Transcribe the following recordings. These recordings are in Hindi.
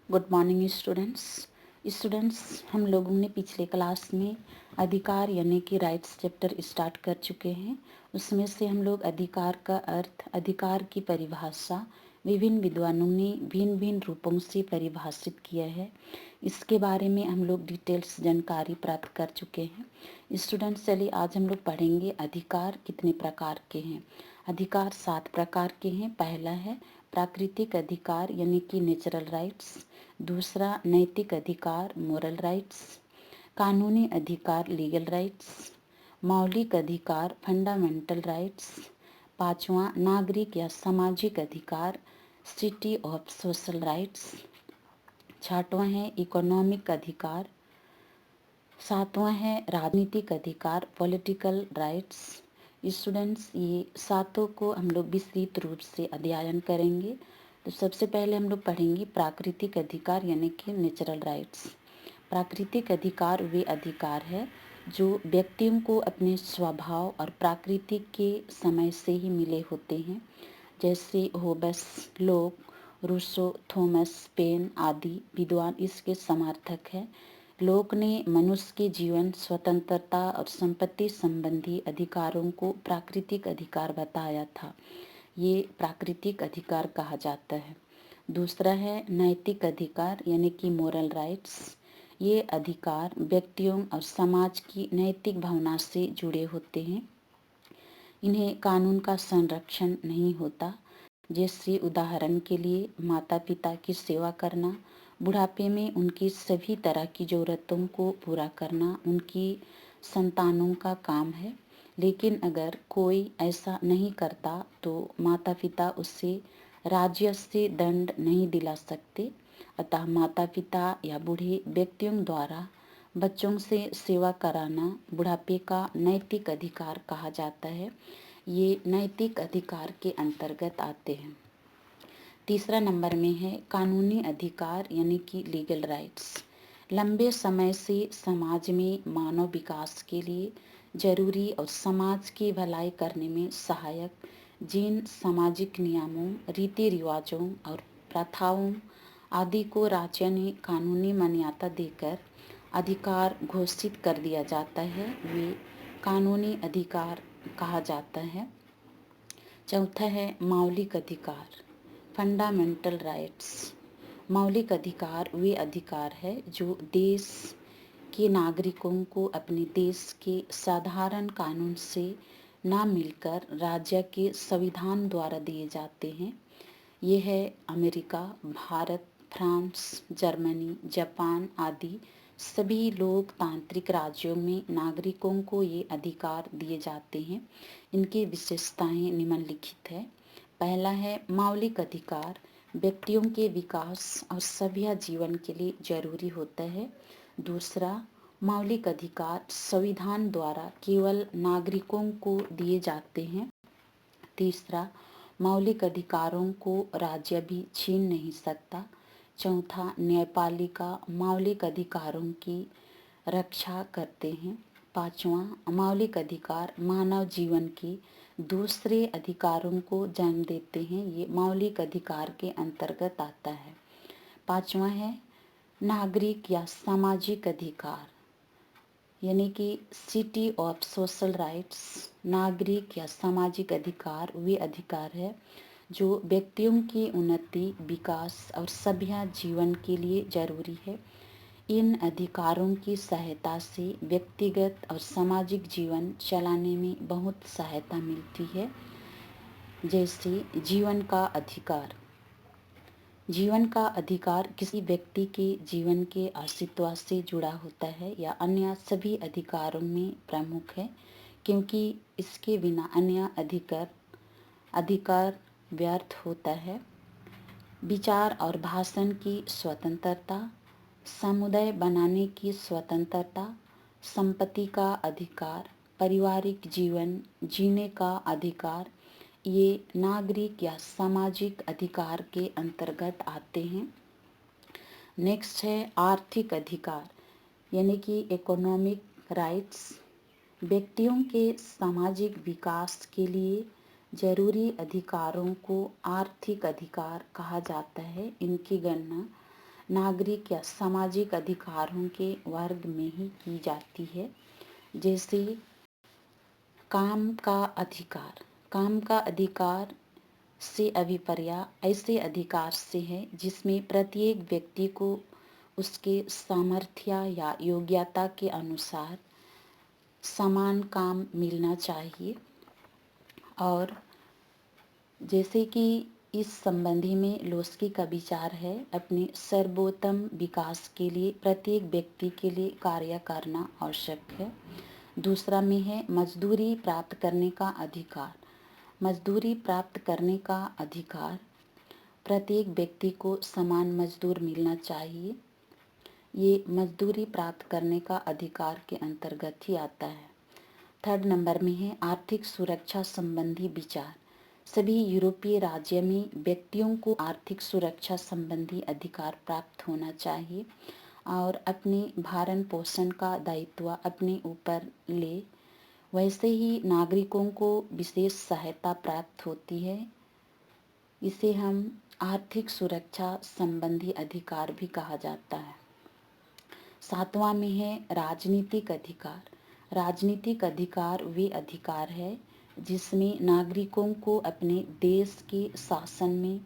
Good morning students. हम लोगों ने पिछले क्लास में अधिकार यानी कि राइट्स चैप्टर स्टार्ट कर चुके हैं। उसमें से हम लोग अधिकार का अर्थ, अधिकार की परिभाषा विभिन्न विद्वानों ने भिन्न भिन्न रूपों से परिभाषित किया है। इसके बारे में हम लोग डिटेल्स जानकारी प्राप्त कर चुके हैं। स्टूडेंट्स, चलिए आज हम लोग पढ़ेंगे अधिकार कितने प्रकार के हैं। अधिकार 7 प्रकार के हैं। पहला है प्राकृतिक अधिकार यानी कि नेचुरल राइट्स। दूसरा नैतिक अधिकार मोरल राइट्स। कानूनी अधिकार लीगल राइट्स। मौलिक अधिकार फंडामेंटल राइट्स। पांचवा नागरिक या सामाजिक अधिकार सिटी ऑफ सोशल राइट्स। छठवां है इकोनॉमिक अधिकार। सातवां है राजनीतिक अधिकार पॉलिटिकल राइट्स। स्टूडेंट्स, ये सातों को हम लोग विस्तृत रूप से अध्ययन करेंगे। तो सबसे पहले हम लोग पढ़ेंगे प्राकृतिक अधिकार यानी कि नेचुरल राइट्स। प्राकृतिक अधिकार वे अधिकार है जो व्यक्तियों को अपने स्वभाव और प्रकृति के समय से ही मिले होते हैं। जैसे होबस, लोक, रूसो, थॉमस पेन आदि विद्वान इसके समर्थक हैं। लोक ने मनुष्य के जीवन, स्वतंत्रता और संपत्ति संबंधी अधिकारों को प्राकृतिक अधिकार बताया था। ये प्राकृतिक अधिकार कहा जाता है। दूसरा है नैतिक अधिकार यानी कि मोरल राइट्स। ये अधिकार व्यक्तियों और समाज की नैतिक भावना से जुड़े होते हैं। इन्हें कानून का संरक्षण नहीं होता। जैसे उदाहरण के लिए माता पिता की सेवा करना, बुढ़ापे में उनकी सभी तरह की ज़रूरतों को पूरा करना उनकी संतानों का काम है। लेकिन अगर कोई ऐसा नहीं करता तो माता पिता उससे राज्य से दंड नहीं दिला सकते। अतः माता पिता या बूढ़े व्यक्तियों द्वारा बच्चों से सेवा कराना बुढ़ापे का नैतिक अधिकार कहा जाता है। ये नैतिक अधिकार के अंतर्गत आते हैं। तीसरा नंबर में है कानूनी अधिकार यानी कि लीगल राइट्स। लंबे समय से समाज में मानव विकास के लिए जरूरी और समाज की भलाई करने में सहायक जिन सामाजिक नियमों, रीति रिवाजों और प्रथाओं आदि को राज्य ने कानूनी मान्यता देकर अधिकार घोषित कर दिया जाता है, वे कानूनी अधिकार कहा जाता है। चौथा है मौलिक अधिकार फंडामेंटल राइट्स। मौलिक अधिकार वे अधिकार है जो देश के नागरिकों को अपने देश के साधारण कानून से ना मिलकर राज्य के संविधान द्वारा दिए जाते हैं। ये है America, Bharat, France, Germany, Japan आदि सभी लोकतांत्रिक राज्यों में नागरिकों को ये अधिकार दिए जाते हैं। इनकी विशेषताएं निम्नलिखित है। पहला है मौलिक अधिकार व्यक्तियों के विकास और सभ्य जीवन के लिए जरूरी होता है। दूसरा, मौलिक अधिकार संविधान द्वारा केवल नागरिकों को दिए जाते हैं। तीसरा, मौलिक अधिकारों को राज्य भी छीन नहीं सकता। चौथा, न्यायपालिका मौलिक अधिकारों की रक्षा करते हैं। पांचवा, मौलिक अधिकार मानव जीवन के दूसरे अधिकारों को जन्म देते हैं। ये मौलिक अधिकार के अंतर्गत आता है। पांचवा है नागरिक या सामाजिक अधिकार यानी कि सिटी ऑफ सोशल राइट्स। नागरिक या सामाजिक अधिकार वे अधिकार है जो व्यक्तियों की उन्नति, विकास और सभ्य जीवन के लिए जरूरी है। इन अधिकारों की सहायता से व्यक्तिगत और सामाजिक जीवन चलाने में बहुत सहायता मिलती है। जैसे जीवन का अधिकार। जीवन का अधिकार किसी व्यक्ति के जीवन के अस्तित्व से जुड़ा होता है या अन्य सभी अधिकारों में प्रमुख है, क्योंकि इसके बिना अन्य अधिकार व्यर्थ होता है। विचार और भाषण की स्वतंत्रता, समुदाय बनाने की स्वतंत्रता, संपत्ति का अधिकार, पारिवारिक जीवन जीने का अधिकार, ये नागरिक या सामाजिक अधिकार के अंतर्गत आते हैं। नेक्स्ट है आर्थिक अधिकार यानी कि इकोनॉमिक राइट्स। व्यक्तियों के सामाजिक विकास के लिए जरूरी अधिकारों को आर्थिक अधिकार कहा जाता है। इनकी गणना नागरिक या सामाजिक अधिकारों के वर्ग में ही की जाती है। जैसे काम का अधिकार। काम का अधिकार से अभिप्राय ऐसे अधिकार से है जिसमें प्रत्येक व्यक्ति को उसके सामर्थ्य या योग्यता के अनुसार समान काम मिलना चाहिए। और जैसे कि इस संबंधी में लोस्की का विचार है, अपने सर्वोत्तम विकास के लिए प्रत्येक व्यक्ति के लिए कार्य करना आवश्यक है। दूसरा में है मजदूरी प्राप्त करने का अधिकार। मजदूरी प्राप्त करने का अधिकार, प्रत्येक व्यक्ति को समान मजदूर मिलना चाहिए। ये मजदूरी प्राप्त करने का अधिकार के अंतर्गत ही आता है। थर्ड नंबर में है आर्थिक सुरक्षा संबंधी विचार। सभी यूरोपीय राज्य में व्यक्तियों को आर्थिक सुरक्षा संबंधी अधिकार प्राप्त होना चाहिए और अपने भरण पोषण का दायित्व अपने ऊपर ले। वैसे ही नागरिकों को विशेष सहायता प्राप्त होती है। इसे हम आर्थिक सुरक्षा संबंधी अधिकार भी कहा जाता है। सातवां में है राजनीतिक अधिकार। राजनीतिक अधिकार वे अधिकार है जिसमें नागरिकों को अपने देश के शासन में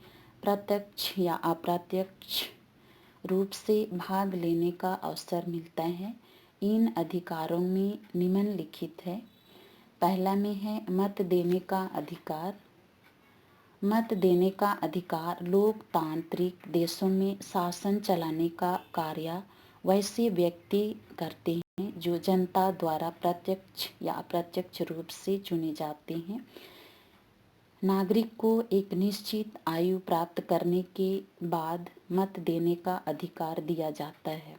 प्रत्यक्ष या अप्रत्यक्ष रूप से भाग लेने का अवसर मिलता है। इन अधिकारों में निम्नलिखित है। पहला में है मत देने का अधिकार। मत देने का अधिकार लोकतांत्रिक देशों में शासन चलाने का कार्य वैसे व्यक्ति करते हैं जो जनता द्वारा प्रत्यक्ष या अप्रत्यक्ष रूप से चुने जाते हैं। नागरिक को एक निश्चित आयु प्राप्त करने के बाद मत देने का अधिकार दिया जाता है।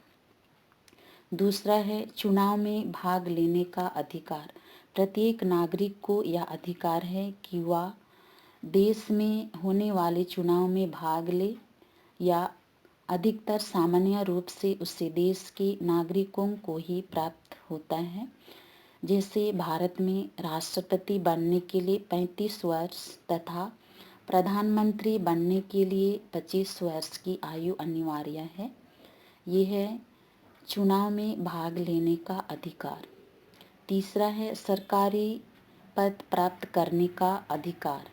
दूसरा है चुनाव में भाग लेने का अधिकार। प्रत्येक नागरिक को यह अधिकार है कि वह देश में होने वाले चुनाव में भाग ले या अधिकतर सामान्य रूप से उससे देश के नागरिकों को ही प्राप्त होता है। जैसे भारत में राष्ट्रपति बनने के लिए 35 वर्ष तथा प्रधानमंत्री बनने के लिए 25 वर्ष की आयु अनिवार्य है। ये है चुनाव में भाग लेने का अधिकार। तीसरा है सरकारी पद प्राप्त करने का अधिकार।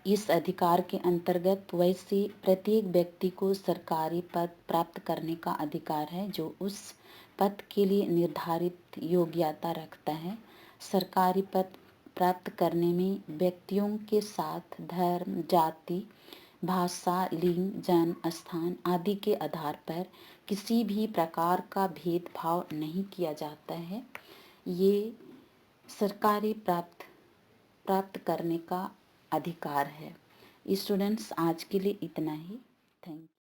इस अधिकार के अंतर्गत वैसे प्रत्येक व्यक्ति को सरकारी पद प्राप्त करने का अधिकार है जो उस पद के लिए निर्धारित योग्यता रखता है। सरकारी पद प्राप्त करने में व्यक्तियों के साथ धर्म, जाति, भाषा, लिंग, जन्म स्थान आदि के आधार पर किसी भी प्रकार का भेदभाव नहीं किया जाता है। ये सरकारी प्राप्त करने का अधिकार है। स्टूडेंट्स, आज के लिए इतना ही। Thank you.